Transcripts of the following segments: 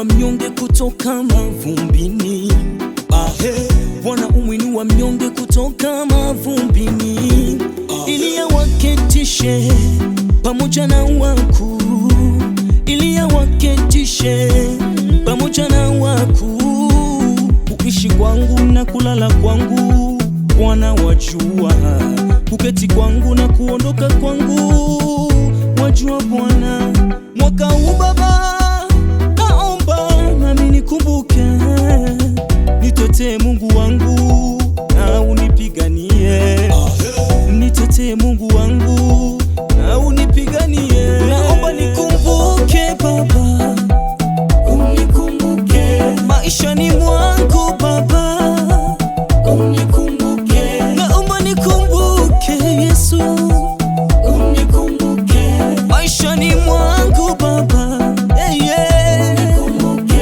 umwinua mnyonge kutoka mavumbini. Bwana umwinua mnyonge kutoka mavumbini, ili awaketishe pamoja na wakuu, ili awaketishe pamoja na wakuu. Kuishi kwangu na kulala kwangu Bwana wajua, kuketi kwangu na kuondoka kwangu wajua Bwana. Mwaka huu Baba naomba nami nikumbuke, nitetee Mungu wangu na unipiganie, nitetee Mungu wangu na unipiganie. Naomba nikumbuke Baba, unikumbuke maishani mwangu Baba, unikumbuke. Naomba nikumbuke Yesu, unikumbuke maishani mwangu Baba, unikumbuke.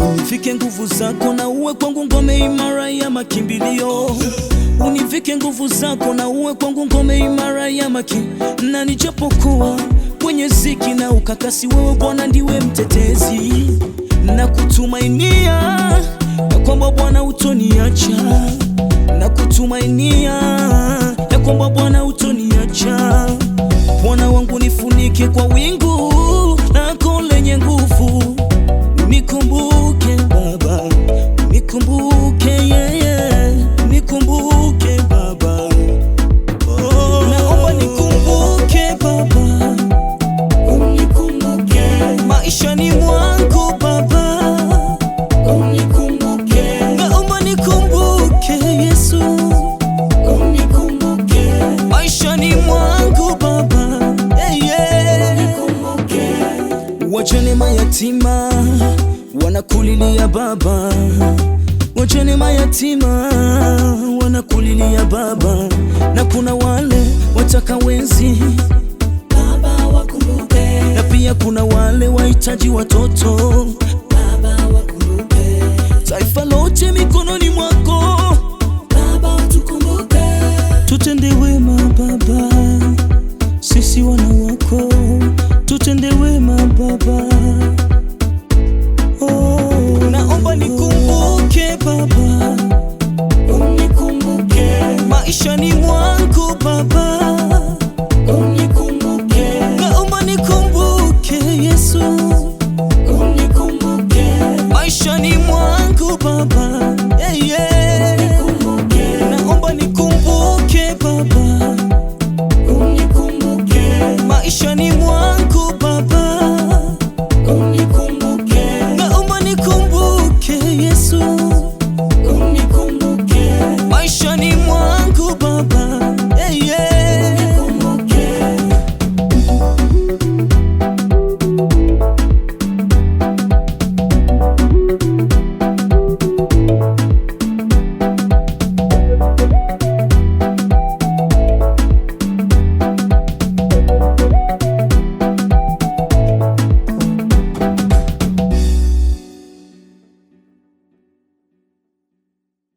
Univike nguvu zako na uwe kwangu ngome imara ya makimbilio. Univike nguvu zako na uwe kwangu ngome imara ya na nijapokuwa kwenye ziki na ukakasi, wewe Bwana ndiwe mtetezi. Na kutumainia ya kwamba Bwana utoniacha, na kutumainia ya kwamba Bwana utoniacha. Bwana wangu nifunike kwa wingu lako lenye nguvu, nikumbuke Baba, nikumbuke nikumbuke Baba. Naomba nikumbuke Baba, unikumbuke maishani mwangu Baba, unikumbuke. Naomba nikumbuke Yesu, unikumbuke maishani mwangu Baba, unikumbuke. Wajane mayatima wanakulilia Baba, wajane mayatima wanakulilia Baba, na kuna wale wataka wenzi Baba wakumbuke, na pia kuna wale wahitaji watoto Baba wakumbuke. Taifa lote mikononi mwako Baba tukumbuke, tutende wema Baba, sisi wana wako tutende wema Baba. Naomba nikumbuke Baba, unikumbuke maishani mwangu Baba, unikumbuke. Naomba nikumbuke Yesu,